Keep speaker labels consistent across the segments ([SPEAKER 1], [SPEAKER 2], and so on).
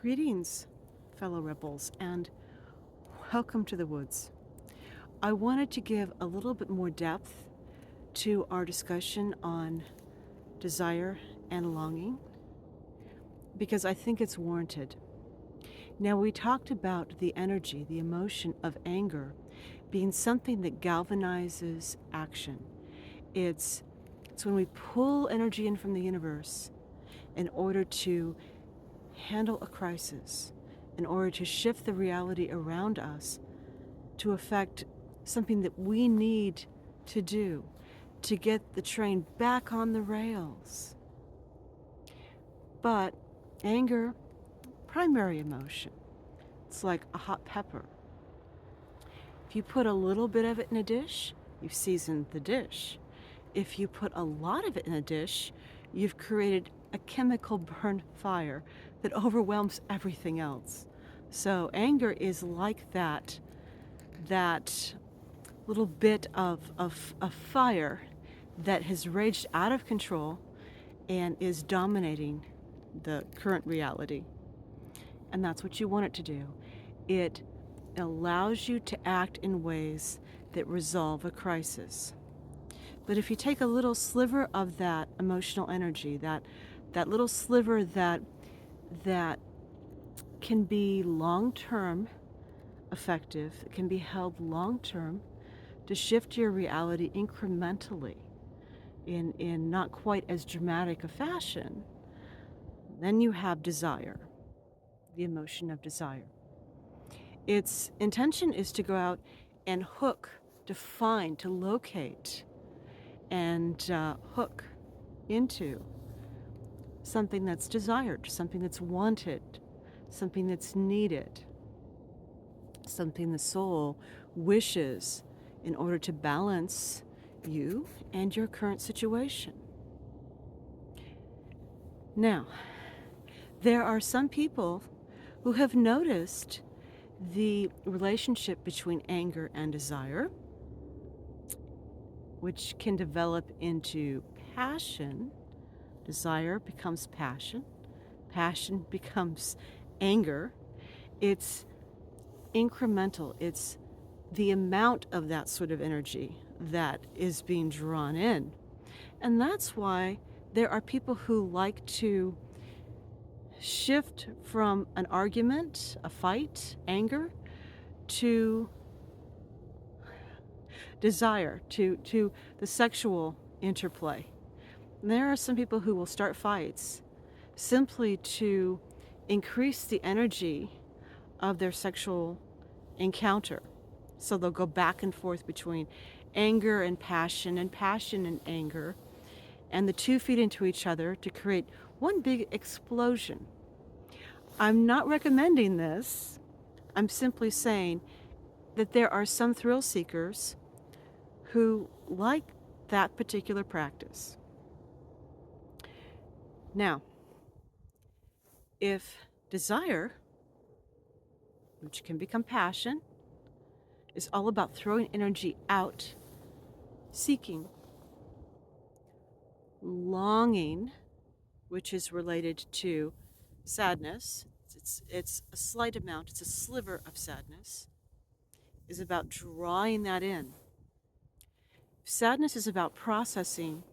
[SPEAKER 1] Greetings, fellow rebels, and welcome to the woods. I wanted to give a little bit more depth to our discussion on desire and longing because I think it's warranted. Now, we talked about the energy, the emotion of anger being something that galvanizes action. It's when we pull energy in from the universe in order to handle a crisis, in order to shift the reality around us to affect something that we need to do to get the train back on the rails. But anger, primary emotion, it's like a hot pepper. If you put a little bit of it in a dish, you've seasoned the dish. If you put a lot of it in a dish, you've created a chemical burn fire that overwhelms everything else. So anger is like that little bit of fire that has raged out of control and is dominating the current reality. And that's what you want it to do. It allows you to act in ways that resolve a crisis. But if you take a little sliver of that emotional energy, that little sliver that can be long-term effective, it can be held long-term to shift your reality incrementally in not quite as dramatic a fashion, then you have desire, the emotion of desire. Its intention is to go out and hook, to find, to locate, and hook into something that's desired, something that's wanted, something that's needed, something the soul wishes in order to balance you and your current situation. Now, there are some people who have noticed the relationship between anger and desire, which can develop into passion. Desire becomes passion. Passion becomes anger. It's incremental. It's the amount of that sort of energy that is being drawn in. And that's why there are people who like to shift from an argument, a fight, anger, to desire, to the sexual interplay. And there are some people who will start fights simply to increase the energy of their sexual encounter. So they'll go back and forth between anger and passion and anger, and the two feed into each other to create one big explosion. I'm not recommending this. I'm simply saying that there are some thrill seekers who like that particular practice. Now, if desire, which can become passion, is all about throwing energy out, seeking, longing, which is related to sadness, it's a slight amount, it's a sliver of sadness, is about drawing that in. Sadness is about processing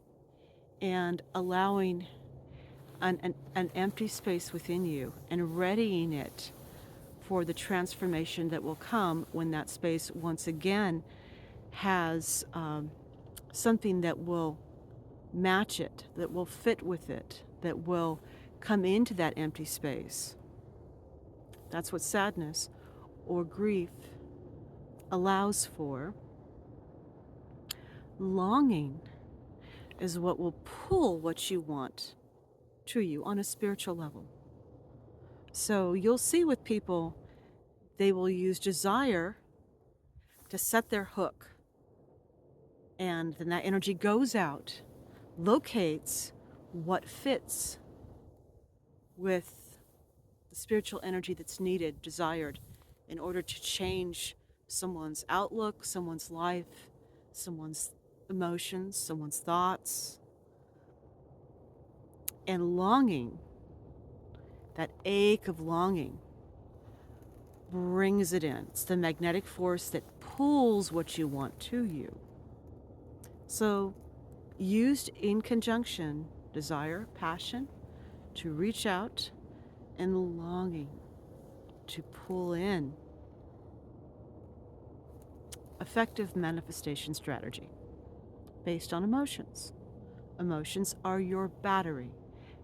[SPEAKER 1] and allowing an empty space within you and readying it for the transformation that will come when that space once again has something that will match it, that will fit with it, that will come into that empty space. That's what sadness or grief allows for. Longing is what will pull what you want to you on a spiritual level. So you'll see with people, they will use desire to set their hook, and then that energy goes out, locates what fits with the spiritual energy that's needed, desired, in order to change someone's outlook, someone's life, someone's emotions, someone's thoughts. And longing, that ache of longing brings it in. It's the magnetic force that pulls what you want to you. So, used in conjunction, desire, passion, to reach out, and longing to pull in. Effective manifestation strategy based on emotions. Emotions are your battery.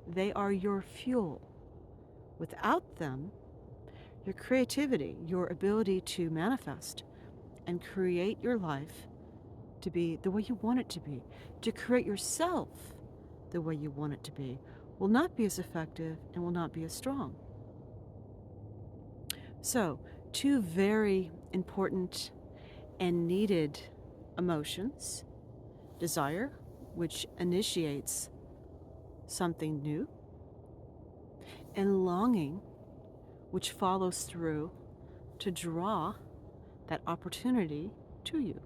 [SPEAKER 1] They are your fuel. Without them, your creativity, your ability to manifest and create your life to be the way you want it to be, to create yourself the way you want it to be, will not be as effective and will not be as strong. So, two very important and needed emotions: desire, which initiates something new, and longing, which follows through to draw that opportunity to you.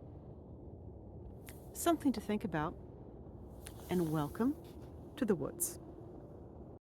[SPEAKER 1] Something to think about, and welcome to the woods.